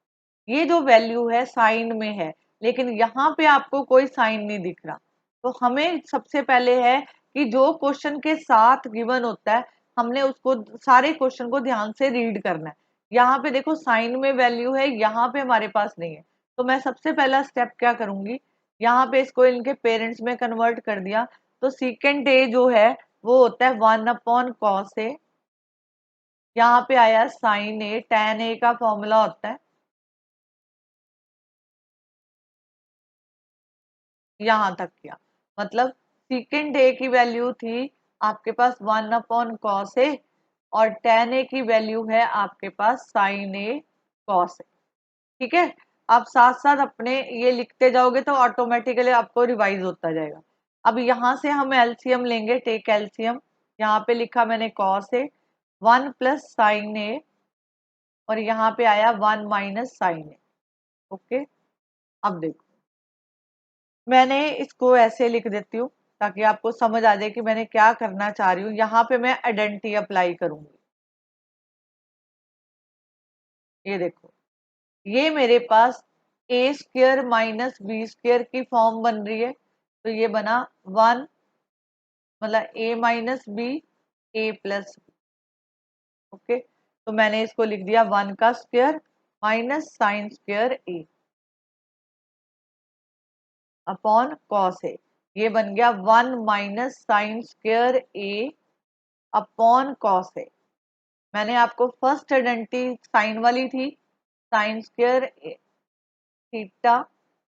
ये जो वैल्यू है साइन में है, लेकिन यहाँ पे आपको कोई साइन नहीं दिख रहा, तो हमें सबसे पहले है कि जो क्वेश्चन के साथ गिवन होता है, हमने उसको सारे क्वेश्चन को ध्यान से रीड करना है। यहाँ पे देखो साइन में वैल्यू है, यहाँ पे हमारे पास नहीं है, तो मैं सबसे पहला स्टेप क्या करूंगी, यहाँ पे इसको इनके पेरेंट्स में कन्वर्ट कर दिया, तो सीकेंड ए जो है वो होता है 1/cos ए, यहाँ पे आया साइन ए, tan ए का फॉर्मूला होता है, यहां तक किया, मतलब सीकेंड ए की वैल्यू थी आपके पास 1/cos ए, और tan ए की वैल्यू है आपके पास sin ए cos ए। ठीक है, आप साथ साथ अपने ये लिखते जाओगे तो ऑटोमेटिकली आपको रिवाइज होता जाएगा। अब यहां से हम एलसीएम लेंगे, टेक एलसीएम। यहाँ पे लिखा मैंने cos ए, 1 + sin ए, और यहाँ पे आया 1 - sin ए। ओके, अब देखो मैंने इसको ऐसे लिख देती हूँ ताकि आपको समझ आ जाए कि मैंने क्या करना चाह रही हूँ। यहाँ पे मैं आइडेंटिटी अप्लाई करूंगी, ये देखो, ये मेरे पास ए स्क्वेयर माइनस बी स्क्वेयर की फॉर्म बन रही है, तो ये बना 1, मतलब ए माइनस बी, ए प्लस बी। ओके, तो मैंने इसको लिख दिया 1 का square minus sine square A upon cos A, ये बन गया 1 - साइन स्क्वेयर ए अपॉन कॉस ए। मैंने आपको फर्स्ट आइडेंटिटी साइन वाली थी, साइन स्क्वेयर थीटा,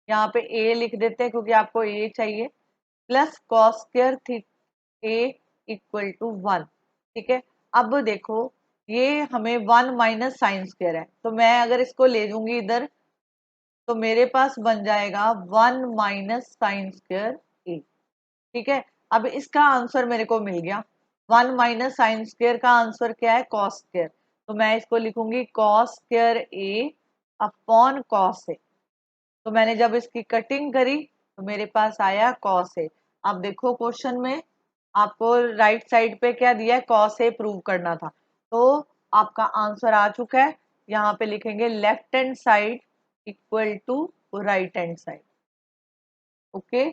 यहाँ पे ए लिख देते हैं क्योंकि आपको ए चाहिए, प्लस कॉस स्क्वेयर थी ए इक्वल टू 1। ठीक है, अब देखो ये हमें 1 - साइन स्क्वेयर है, तो मैं अगर इसको ले लूंगी इधर, तो मेरे पास बन जाएगा 1 - साइन स्क्वेयर ए। ठीक है, अब इसका आंसर मेरे को मिल गया, 1 - साइन स्क्वेयर का आंसर क्या है, कॉस स्क्वेयर, तो मैं इसको लिखूंगी कॉस स्क्वेयर ए अपॉन कॉस ए। तो मैंने जब इसकी कटिंग करी तो मेरे पास आया कॉस ए। अब देखो क्वेश्चन में आपको राइट साइड पे क्या दिया है, कॉस ए प्रूव करना था, तो आपका आंसर आ चुका है। यहाँ पे लिखेंगे left hand side equal to right hand side. Okay,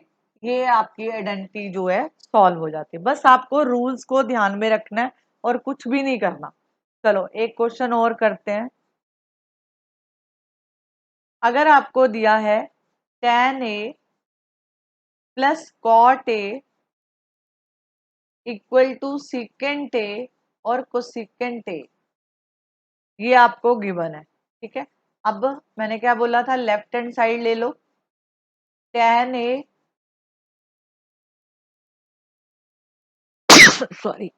ये आपकी आइडेंटिटी जो है सॉल्व हो जाती है। बस आपको रूल्स को ध्यान में रखना है और कुछ भी नहीं करना। चलो एक क्वेश्चन और करते हैं। अगर आपको दिया है tan A plus cot A equal to secant A और cosecant A, ये आपको गिवन है, ठीक है। अब मैंने क्या बोला था, लेफ्ट हैंड साइड ले लो, tan A सॉरी,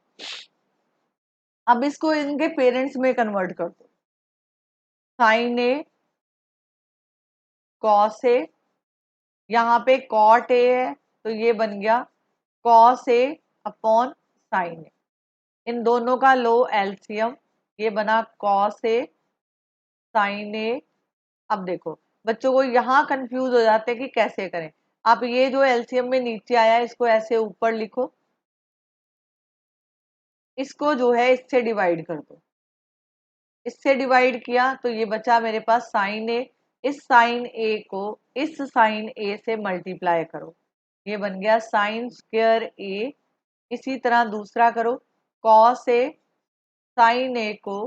अब इसको इनके पेरेंट्स में कन्वर्ट कर दो, sin A cos A, यहाँ पे cot A है तो ये बन गया cos A upon sin A, इन दोनों का लो एलसीएम, ये बना cos A sin A। अब देखो बच्चों को यहाँ कंफ्यूज हो जाते हैं कि कैसे करें। आप ये जो एलसीएम में नीचे आया इसको ऐसे ऊपर लिखो, इसको जो है इससे डिवाइड कर दो, इससे डिवाइड किया तो ये बचा मेरे पास साइन ए, इस साइन ए को इस साइन ए से मल्टीप्लाई करो, ये बन गया साइन स्क्वायर ए। इसी तरह दूसरा करो, कॉस ए, साइन ए को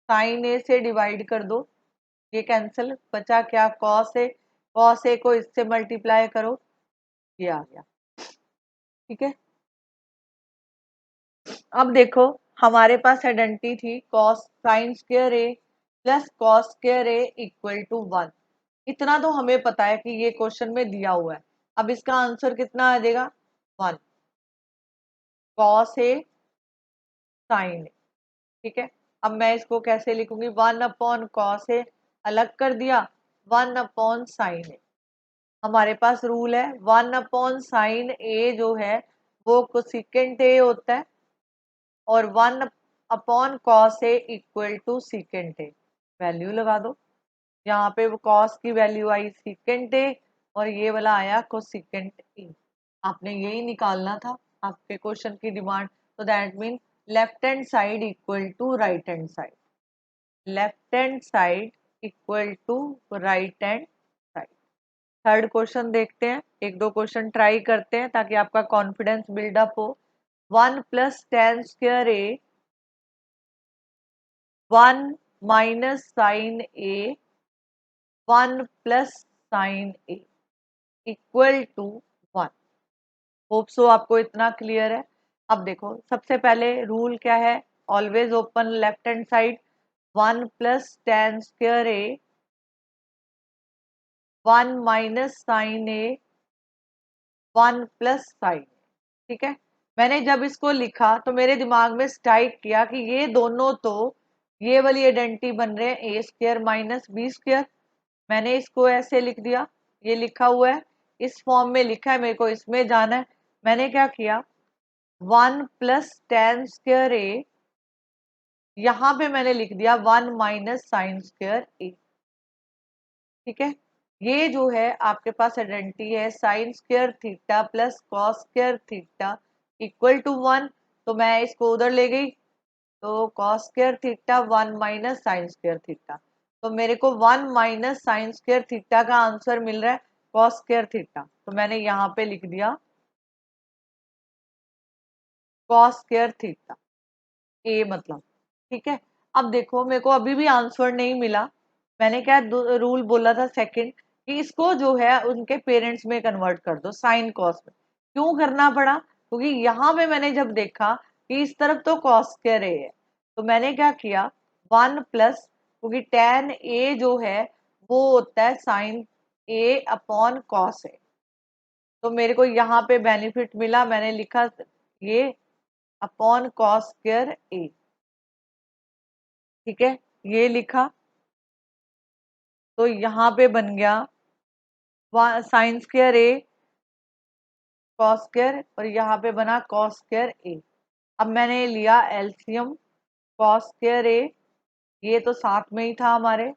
साइन ए से डिवाइड कर दो, ये कैंसिल, बचा क्या कॉस ए, कॉस ए को इससे मल्टीप्लाई करो, ये आ गया, ठीक है। अब देखो हमारे पास आइडेंटिटी थी cos sine square A plus cos square A equal to 1, इतना तो हमें पता है कि ये क्वेश्चन में दिया हुआ है। अब इसका आंसर कितना आ जाएगा, 1 कॉस ए साइन ए, ठीक है। अब मैं इसको कैसे लिखूंगी, 1 अपॉन कॉस ए अलग कर दिया, 1 अपॉन साइन ए, हमारे पास रूल है 1 अपॉन साइन ए जो है वो कोसिकेंट ए होता है, और 1 upon cos A equal to secant A, value लगा दो, यहाँ पे वो कॉस की वैल्यू आई सीकेंट ए और ये वाला आया कोसिकेंट ए। आपने यही निकालना था, आपके क्वेश्चन की डिमांड, तो that mean left hand side equal to right hand side, left hand side equal to right hand side. Third question देखते हैं, एक दो क्वेश्चन ट्राई करते हैं ताकि आपका कॉन्फिडेंस बिल्डअप हो। 1 plus tan square A 1 minus sine A 1 plus sine A equal to 1। Hope so आपको इतना क्लियर है। अब देखो सबसे पहले रूल क्या है, always open left hand side, 1 plus tan square A 1 minus sine A 1 plus sine, ठीक है। मैंने जब इसको लिखा तो मेरे दिमाग में स्ट्राइक किया कि ये दोनों तो ये वाली आइडेंटिटी बन रहे हैं ए स्क्वायर माइनस बी स्क्वायर, मैंने इसको ऐसे लिख दिया, ये लिखा हुआ है इस फॉर्म में लिखा है, मेरे को इसमें जाना है। मैंने क्या किया, 1 प्लस टेन स्क्वायर ए, यहाँ पे मैंने लिख दिया 1 माइनस साइन स्क्वायर ए, ठीक है। ये जो है आपके पास आइडेंटिटी है sine square theta plus cos square theta equal to 1, तो मैं इसको उधर ले गई, तो cos square theta 1 minus sine square theta, तो मेरे को 1 माइनस साइन स्क्वायर थीटा का आंसर मिल रहा है कॉस स्क्वायर थीटा, तो मैंने यहाँ पे लिख दिया कॉस स्क्वायर थीटा ए मतलब, ठीक है। अब देखो मेरे को अभी भी आंसर नहीं मिला, मैंने क्या रूल बोला था सेकंड, कि इसको जो है उनके पेरेंट्स में कन्वर्ट कर दो साइन कॉस में। क्यों करना पड़ा, क्योंकि यहाँ पे मैंने जब देखा कि इस तरफ तो कॉस स्क्वायर ए है, तो मैंने क्या किया 1 प्लस, क्योंकि टेन ए जो है वो होता है साइन ए अपॉन कॉस ए, तो मेरे को यहाँ पे बेनिफिट मिला, मैंने लिखा ये अपॉन कॉस स्क्वायर ए, ठीक है, ये लिखा, तो यहाँ पे बन गया sign square A cos square और यहाँ पे बना कॉस स्क्वायर ए। अब मैंने लिया एलसीएम, कॉस स्क्वायर ए ये तो साथ में ही था हमारे,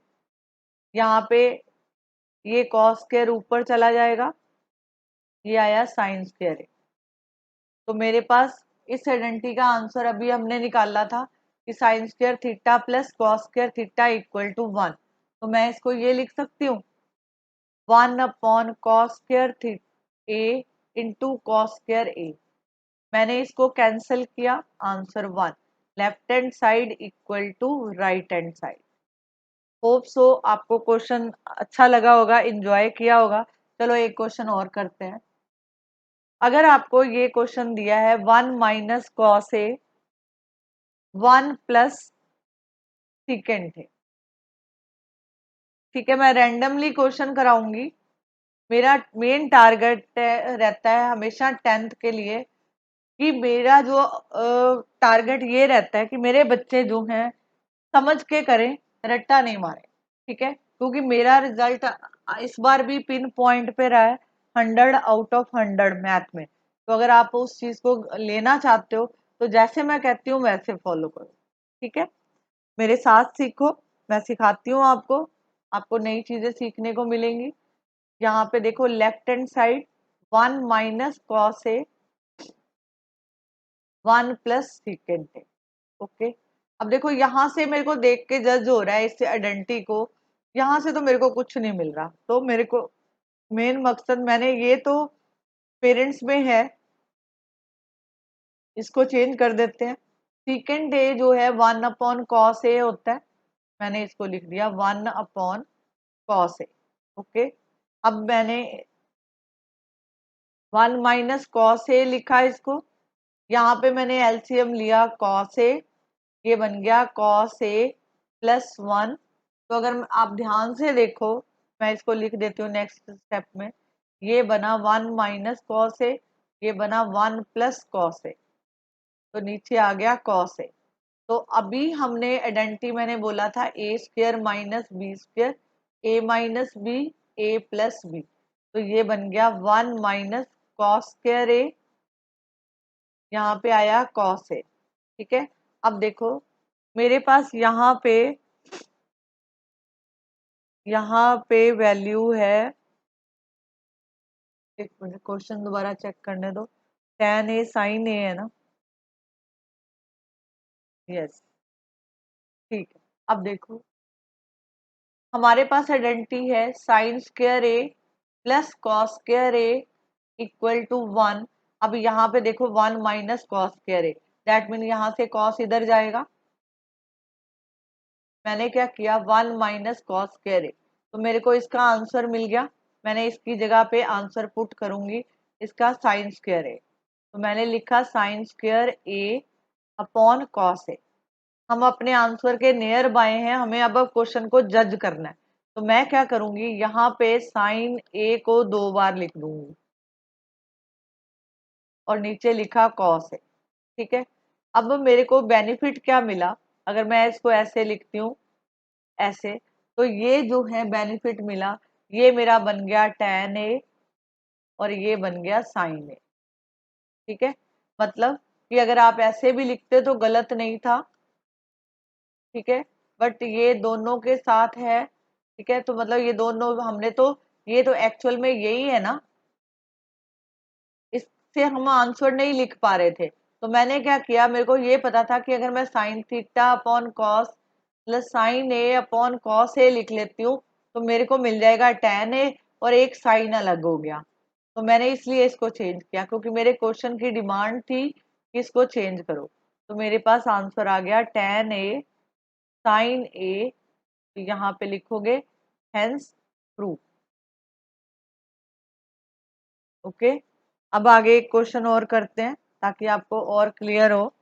यहाँ पे ये कॉस स्क्वायर ऊपर चला जाएगा, ये आया साइन स्क्वायर ए, तो मेरे पास इस आइडेंटिटी का आंसर अभी हमने निकाला था कि sine square theta plus cos square theta equal to 1, तो मैं इसको ये लिख सकती हूँ 1 upon cos square A into cos square A, मैंने इसको कैंसिल किया, answer 1, left hand side equal to right hand side. Hope so आपको क्वेश्चन अच्छा लगा होगा, एंजॉय किया होगा। चलो एक क्वेश्चन और करते हैं। अगर आपको ये क्वेश्चन दिया है 1 - cos A 1 + sec है, ठीक है, मैं रैंडमली क्वेश्चन कराऊंगी। मेरा मेन टारगेट रहता है हमेशा 10th के लिए कि मेरा जो टारगेट ये रहता है कि मेरे बच्चे जो हैं समझ के करें, रट्टा नहीं मारे, ठीक है, क्योंकि मेरा रिजल्ट इस बार भी पिन पॉइंट पे रहा है 100 आउट ऑफ 100 मैथ में। तो अगर आप उस चीज को लेना चाहते हो तो जैसे मैं कहती हूँ वैसे फॉलो करो, ठीक है, मेरे साथ सीखो, मैं सिखाती हूँ आपको, आपको नई चीजें सीखने को मिलेंगी। यहाँ पे देखो left hand side 1 - cos A 1 + sec है, ओके। अब देखो यहां से मेरे को देख के जज हो रहा है इससे आइडेंटिटी को, यहां से तो मेरे को कुछ नहीं मिल रहा, तो मेरे को मेन मकसद मैंने ये तो पेरेंट्स में है, इसको चेंज कर देते हैं। सेकेंड डे जो है 1/cos A होता है, मैंने इसको लिख दिया 1/cos A, ओके। अब मैंने 1 - cos A लिखा इसको, यहाँ पे मैंने एलसीएम लिया cos A, ये बन गया cos A + 1। तो अगर आप ध्यान से देखो, मैं इसको लिख देती हूँ नेक्स्ट स्टेप में, ये बना 1 - cos A, ये बना 1 + cos A, तो नीचे आ गया cos A। तो अभी हमने आइडेंटिटी मैंने बोला था A² - B², A - B, A + B, तो ये बन गया 1 - cos²A, यहाँ पे आया cos A, ठीक है। अब देखो मेरे पास यहाँ पे वैल्यू है, एक मिनट क्वेश्चन दोबारा चेक करने दो, tan A sin A है ना, यस, ठीक है। अब देखो हमारे पास आइडेंटिटी है sin² A + cos²A = 1। अब यहाँ पे देखो 1 - cos²A, दैट मीन यहाँ से cos इधर जाएगा, मैंने क्या किया 1 - cos²A, तो मेरे को इसका आंसर मिल गया। मैंने इसकी जगह पे आंसर पुट करूंगी इसका sin²A, तो मैंने लिखा sin²A/cos A। हम अपने आंसर के नियर बाय हैं, हमें अब क्वेश्चन को जज करना है। तो मैं क्या करूंगी, यहाँ पे साइन A को 2 बार लिख दूंगी और नीचे लिखा cos A, ठीक है। अब मेरे को बेनिफिट क्या मिला, अगर मैं इसको ऐसे लिखती हूँ, ऐसे, तो ये जो है बेनिफिट मिला, ये मेरा बन गया tan A और ये बन गया sin A, ठीक है। मतलब कि अगर आप ऐसे भी लिखते तो गलत नहीं था, ठीक है, बट ये दोनों के साथ है, ठीक है, तो मतलब ये दोनों हमने तो, ये तो एक्चुअल में यही है ना, इससे हम आंसर नहीं लिख पा रहे थे। तो मैंने क्या किया, मेरे को ये पता था कि अगर मैं sin θ/cos plus sin A/cos A लिख लेती हूँ तो मेरे को मिल जाएगा tan A और एक साइन अलग हो गया। तो मैंने इसलिए इसको चेंज किया क्योंकि मेरे क्वेश्चन की डिमांड थी कि इसको चेंज करो। तो मेरे पास आंसर आ गया tan A sin A, यहाँ पे लिखोगे हेंस प्रूफ, ओके। अब आगे एक क्वेश्चन और करते हैं ताकि आपको और क्लियर हो।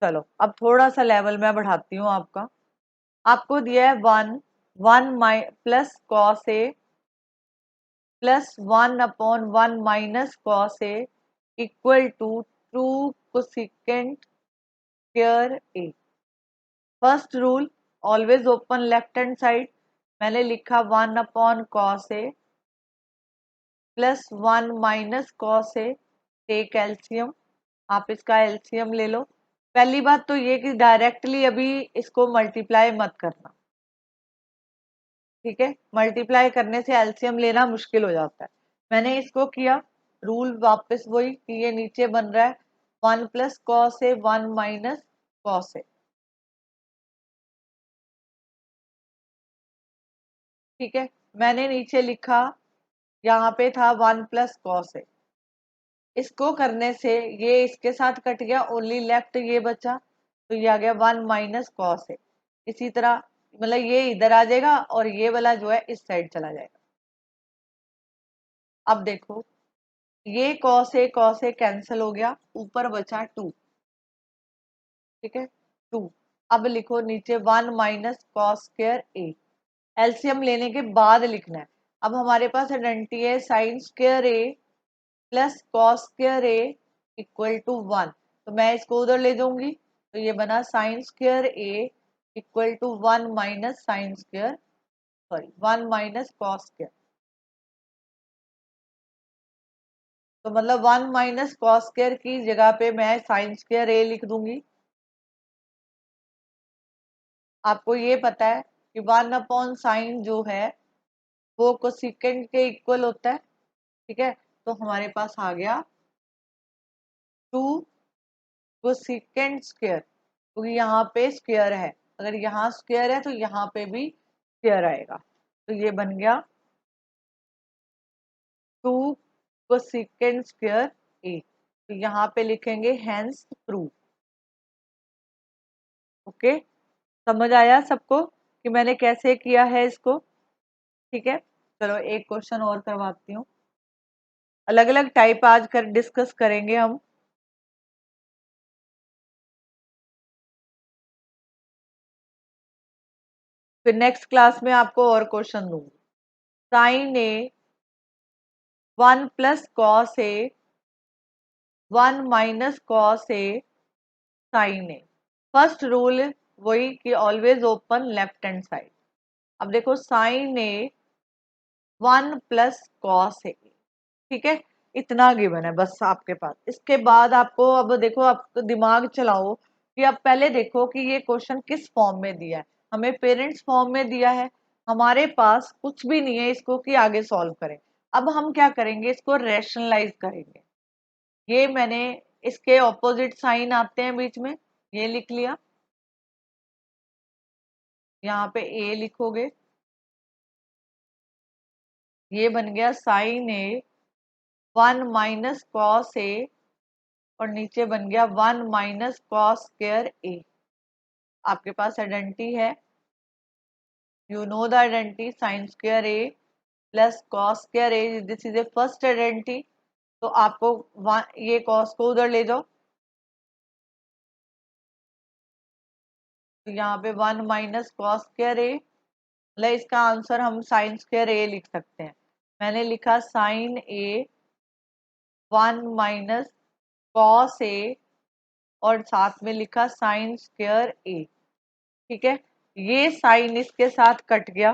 चलो अब थोड़ा सा लेवल मैं बढ़ाती हूँ आपका। आपको दिया है 1 + cos A +1/1 - cos A = 2 cosecant² A। First rule, always open left hand side, मैंने लिखा 1/cos A +1 - cos A, take LCM, आप इसका एलसीएम ले लो। पहली बात तो ये कि डायरेक्टली अभी इसको मल्टीप्लाई मत करना, ठीक है, मल्टीप्लाई करने से एलसीएम लेना मुश्किल हो जाता है। मैंने इसको किया, रूल वापस वही कि ये नीचे बन रहा है 1 + cos A 1 - cos A, ठीक है। मैंने नीचे लिखा, यहाँ पे था 1 + cos A, इसको करने से ये इसके साथ कट गया, ओनली लेफ्ट ये बचा, तो ये आ गया 1 - cos A। इसी तरह मतलब ये इधर आ जाएगा और ये वाला जो है इस साइड चला जाएगा। अब देखो ये कॉस ए कैंसिल हो गया, ऊपर बचा 2। ठीक है 2। अब लिखो नीचे 1 minus cos square A, LCM लेने के बाद लिखना है। अब हमारे पास आइडेंटिटी है sine square A plus cos square A equal to 1, तो मैं इसको उधर ले जाऊंगी, तो ये बना sine square A equal to 1 minus sine square, sorry 1 minus cos square. तो मतलब 1 माइनस कॉस स्क्वायर की जगह पे मैं साइन स्क्वायर ए लिख दूंगी। आपको ये पता है कि 1 अपॉन साइन जो है वो कोसेकेंट के इक्वल होता है। ठीक है, तो हमारे पास आ गया 2 कोसेकेंट स्क्वायर, क्योंकि यहाँ पे स्क्वायर है, अगर यहाँ स्क्वायर है तो यहाँ पे भी स्क्वायर आएगा, तो ये बन गया 2 कोसेकेंट स्क्वायर ए। तो यहाँ पे लिखेंगे हेंस प्रूव। ओके, समझ आया सबको कि मैंने कैसे किया है इसको? ठीक है, चलो एक क्वेश्चन और करवाती हूँ। अलग अलग टाइप आज कर डिस्कस करेंगे हम। फिर नेक्स्ट क्लास में आपको और क्वेश्चन दूंगी। Sign A 1 plus cos A 1 minus cos A sign A. First rule वही कि always open left hand side. अब देखो sign A 1 plus cos A, ठीक है, इतना गिवन है बस आपके पास। इसके बाद आपको अब देखो, आप दिमाग चलाओ कि अब पहले देखो कि ये क्वेश्चन किस फॉर्म में दिया है। हमें पेरेंट्स फॉर्म में दिया है, हमारे पास कुछ भी नहीं है इसको कि आगे सॉल्व करें। अब हम क्या करेंगे, इसको रैशनलाइज करेंगे। ये मैंने इसके ऑपोजिट साइन आते हैं बीच में, ये लिख लिया, यहाँ पे ए लिखोगे, ये बन गया sign A 1 minus cos A, और नीचे बन गया 1 माइनस कॉस स्क्वायर ए। आपके पास आइडेंटिटी है, you know the identity sign square A plus cos square A, this is a first identity. तो आपको ये कॉस को उधर ले जाओ, तो यहाँ पे 1 माइनस कॉस स्क्वायर ए, मतलब इसका आंसर हम साइन स्क्वायर ए लिख सकते हैं। मैंने लिखा sign A 1 minus cos A, और साथ में लिखा साइन स्क्वायर ए। ठीक है, ये साइन इसके साथ कट गया,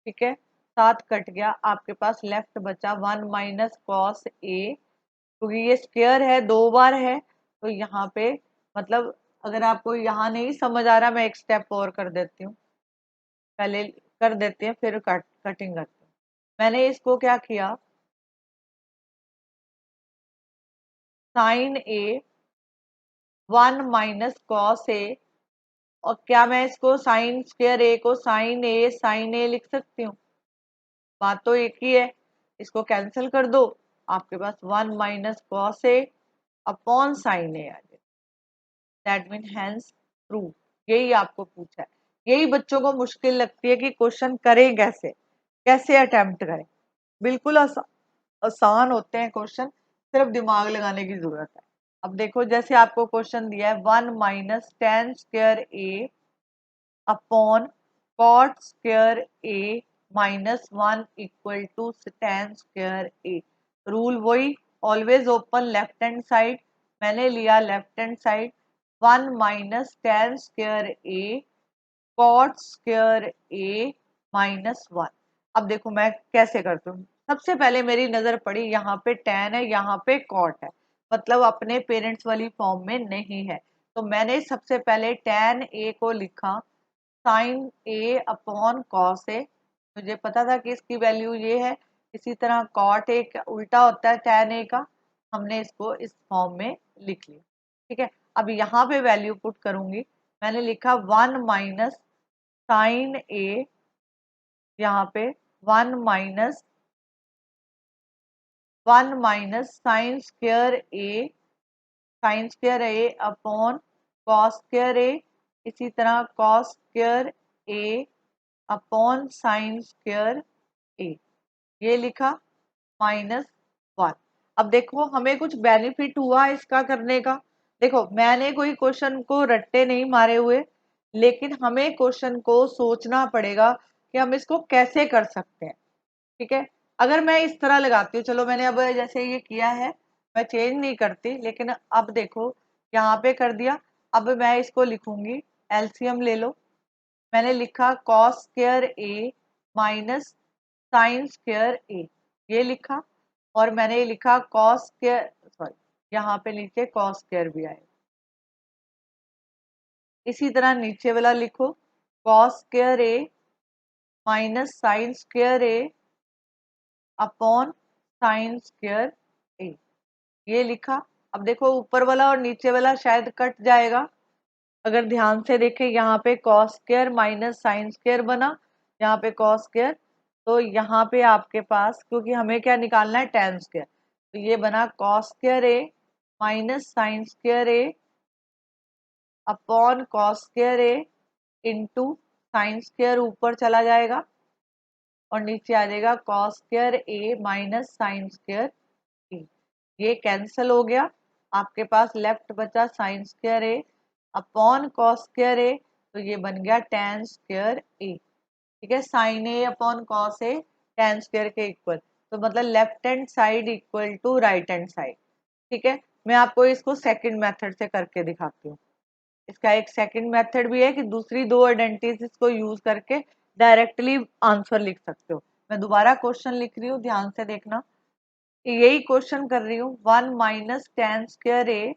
ठीक है, साथ कट गया, आपके पास लेफ्ट बचा 1 माइनस कॉस ए, क्योंकि ये स्क्वायर है, 2 बार है, तो यहाँ पे मतलब अगर आपको यहाँ नहीं समझ आ रहा, मैं एक स्टेप और कर देती हूँ, पहले कर देते हैं फिर कटिंग करते हैं। मैंने इसको क्या किया, sign A 1 minus cos A, और क्या मैं इसको साइन स्क्वायर ए को साइन ए लिख सकती हूँ? बात तो एक ही है, इसको कैंसिल कर दो, आपके पास 1 minus cos A upon sine A आ जाए। That mean hence prove. यही आपको पूछा है, यही बच्चों को मुश्किल लगती है कि क्वेश्चन करें कैसे, कैसे अटेम्प्ट करें। बिल्कुल आसान होते हैं क्वेश्चन, सिर्फ दिमाग लगाने की जरूरत है। अब देखो जैसे आपको क्वेश्चन दिया है 1 minus tan square A upon cot square A minus 1 equal to tan square A. Rule वही, always open left hand side, मैंने लिया left hand side, 1 minus tan square A cot square A minus 1। अब देखो मैं कैसे करती हूँ, सबसे पहले मेरी नजर पड़ी यहाँ पे टेन है, यहाँ पे कॉट है, मतलब अपने पेरेंट्स वाली फॉर्म में नहीं है, तो मैंने सबसे पहले टेन ए को लिखा साइन ए अपॉन कॉस ए, मुझे पता था कि इसकी वैल्यू ये है। इसी तरह कॉट ए का उल्टा होता है टेन ए का, हमने इसको इस फॉर्म में लिख लिया। ठीक है, अब यहाँ पे वैल्यू पुट करूंगी, मैंने लिखा 1 माइनस साइन ए, यहाँ पे 1 minus sine square A, sign square A upon cos square ए इसी तरह cos square A upon sign square ए, ये लिखा -1। अब देखो हमें कुछ बेनिफिट हुआ इसका करने का। देखो मैंने कोई क्वेश्चन को रट्टे नहीं मारे हुए, लेकिन हमें क्वेश्चन को सोचना पड़ेगा कि हम इसको कैसे कर सकते हैं। ठीक है, अगर मैं इस तरह लगाती हूँ, चलो मैंने अब जैसे ये किया है, मैं चेंज नहीं करती, लेकिन अब देखो यहाँ पे कर दिया। अब मैं इसको लिखूंगी, एलसीएम ले लो। मैंने लिखा cos square A minus sine square ए, ये लिखा। और मैंने लिखा कॉस स्क्वायर, सॉरी यहाँ पे नीचे कॉस स्क्वायर भी आए। इसी तरह नीचे वाला लिखो cos square A minus sine square A upon sign square ए, ये लिखा। अब देखो ऊपर वाला और नीचे वाला शायद कट जाएगा। अगर ध्यान से देखें, यहाँ पे cos square minus sine square बना, यहाँ पे कॉस स्क्वायर, तो यहाँ पे आपके पास, क्योंकि हमें क्या निकालना है, टेन स्क्वायर, तो ये बना cos square A minus sine square A upon cos square A into sine square, ऊपर चला जाएगा और नीचे आ जाएगा cos square A minus sine square ए, ये कैंसिल हो गया। आपके पास लेफ्ट बचा sign square A upon cos square A, तो ये बन गया टेन स्क्वायर ए। ठीक है, साइन ए अपॉन कॉस ए टेन स्क्वायर के इक्वल, तो मतलब left hand side equal to right hand side. ठीक है, मैं आपको इसको सेकंड मेथड से करके दिखाती हूँ। इसका एक सेकंड मेथड भी है कि दूसरी दो आइडेंटिटीज को यूज करके डायरेक्टली आंसर लिख सकते हो। मैं दोबारा क्वेश्चन लिख रही हूँ, ध्यान से देखना। यही क्वेश्चन कर रही हूँ, 1 minus tan square A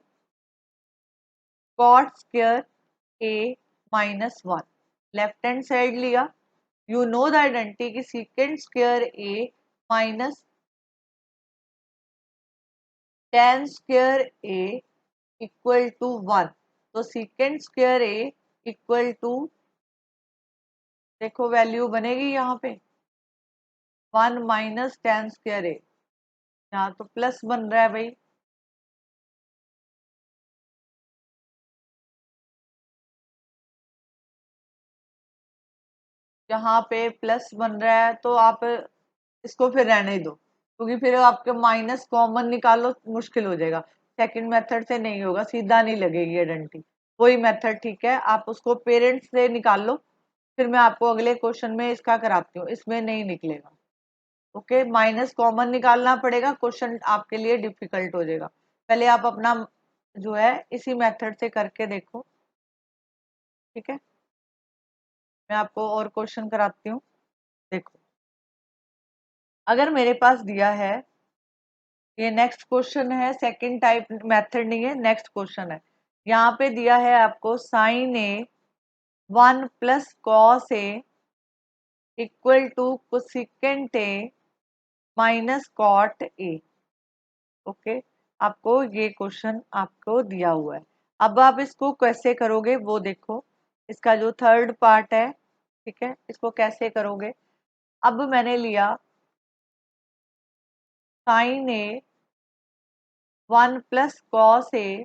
cot square A -1, left hand side लिया। यू नो द आइडेंटिटी की secant square A minus tan square A equal to 1, तो secant square A equal to, देखो वैल्यू बनेगी यहाँ पे 1 माइनस टेन स्क्वायर ए, यहाँ तो plus बन रहा है भाई। यहाँ पे प्लस बन रहा है तो आप इसको फिर रहने दो, क्योंकि फिर आपके माइनस कॉमन निकालो मुश्किल हो जाएगा। सेकंड मेथड से नहीं होगा, सीधा नहीं लगेगी आइडेंटिटी। वही मेथड ठीक है, आप उसको पेरेंट्स से निकाल लो, फिर मैं आपको अगले क्वेश्चन में इसका कराती हूँ, इसमें नहीं निकलेगा। ओके, माइनस कॉमन निकालना पड़ेगा, क्वेश्चन आपके लिए डिफिकल्ट हो जाएगा। पहले आप अपना जो है इसी मेथड से करके देखो। ठीक है, मैं आपको और क्वेश्चन कराती हूँ। देखो, अगर मेरे पास दिया है, ये नेक्स्ट क्वेश्चन है, सेकंड टाइप मेथड नहीं है, नेक्स्ट क्वेश्चन है। यहाँ पे दिया है आपको sine A 1 plus cos A equal to cosecant A minus cot A. Okay, आपको ये क्वेश्चन आपको दिया हुआ है। अब आप इसको कैसे करोगे वो देखो, इसका जो थर्ड पार्ट है, ठीक है, इसको कैसे करोगे। अब मैंने लिया साइन ए 1 प्लस कॉस ए,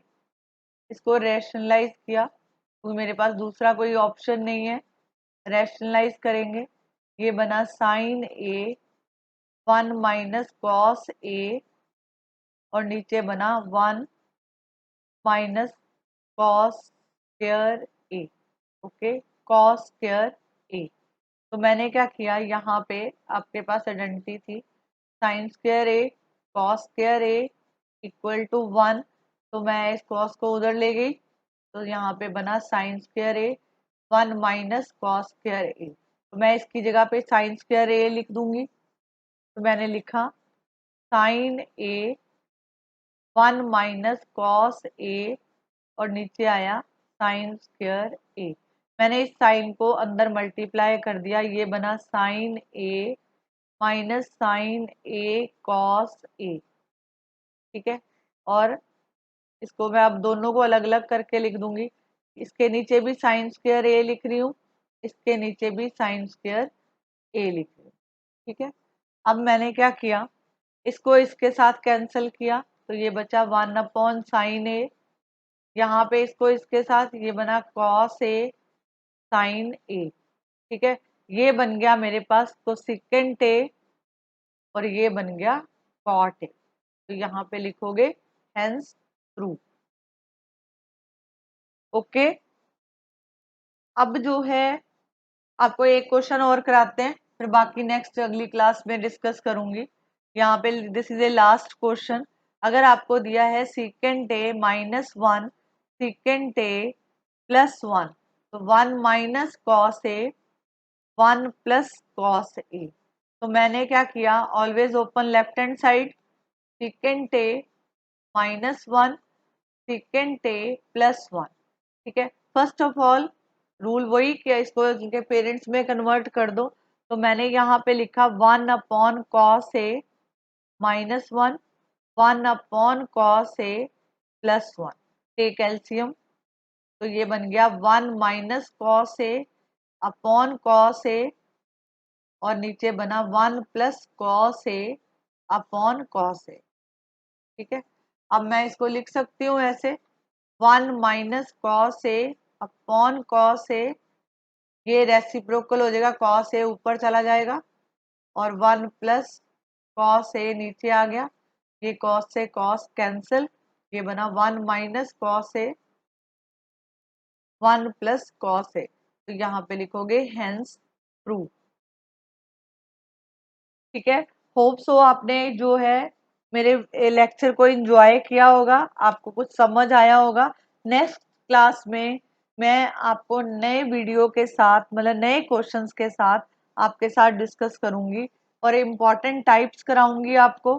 इसको रैशनलाइज किया, तो मेरे पास दूसरा कोई ऑप्शन नहीं है, रैशनलाइज करेंगे। ये बना sine A 1 minus cos A और नीचे बना 1 minus cos square A. Okay, cos square A. तो मैंने क्या किया, यहाँ पे आपके पास आइडेंटिटी थी sine square A cos square A equal to 1, तो मैं इस कॉस को उधर ले गई, तो यहाँ पे बना sine square A 1 minus cos square A, तो मैं इसकी जगह पे साइन स्क्वायर ए लिख दूंगी। तो मैंने लिखा sign A 1 minus cos A और नीचे आया साइन स्क्वायर ए। मैंने इस साइन को अंदर मल्टीप्लाई कर दिया, ये बना sine A minus sine A cos A. ठीक है, और इसको मैं अब दोनों को अलग अलग करके लिख दूंगी। इसके नीचे भी साइन स्क्वायर ए लिख रही हूँ, इसके नीचे भी साइन स्क्वायर ए लिख रही हूँ। ठीक है, अब मैंने क्या किया, इसको इसके साथ कैंसिल किया, तो ये बचा 1 अपॉन साइन ए यहाँ पे इसको इसके साथ ये बना cos a sin a, ठीक है। ये बन गया मेरे पास कोसेकेंट a और ये बन गया cot a। तो यहाँ पे लिखोगे हेंस प्रूफ। ओके, अब जो है आपको एक क्वेश्चन और कराते हैं, फिर बाकी नेक्स्ट अगली क्लास में डिस्कस करूंगी। यहाँ पे this is a last question. अगर आपको दिया है secant A minus one secant A plus one, तो वन माइनस कॉस ए वन प्लस कॉस ए। तो मैंने क्या किया, always open left hand side, secant A minus one secant A plus one, ठीक है। फर्स्ट ऑफ ऑल रूल वही किया, इसको इनके पेरेंट्स में कन्वर्ट कर दो। तो मैंने यहाँ पे लिखा one upon cos A minus one, one upon cos A plus one, take LCM. तो ये बन गया one minus cos A upon cos A और नीचे बना one plus cos A upon cos A, ठीक है। अब मैं इसको लिख सकती हूँ ऐसे, one minus cos A upon cos A, ये रेसिप्रोकल हो जाएगा, कॉस ए ऊपर चला जाएगा और वन प्लस कॉस ए नीचे आ गया, ये कॉस से कॉस कैंसिल, ये बना वन माइनस कॉस ए वन प्लस कॉस ए। तो यहाँ पे लिखोगे हेंस प्रूफ, ठीक है। होप सो आपने जो है मेरे लेक्चर को एंजॉय किया होगा, आपको कुछ समझ आया होगा। नेक्स्ट क्लास में मैं आपको नए वीडियो के साथ, मतलब नए क्वेश्चंस के साथ आपके साथ डिस्कस करूंगी और इम्पॉर्टेंट टाइप्स कराऊंगी आपको।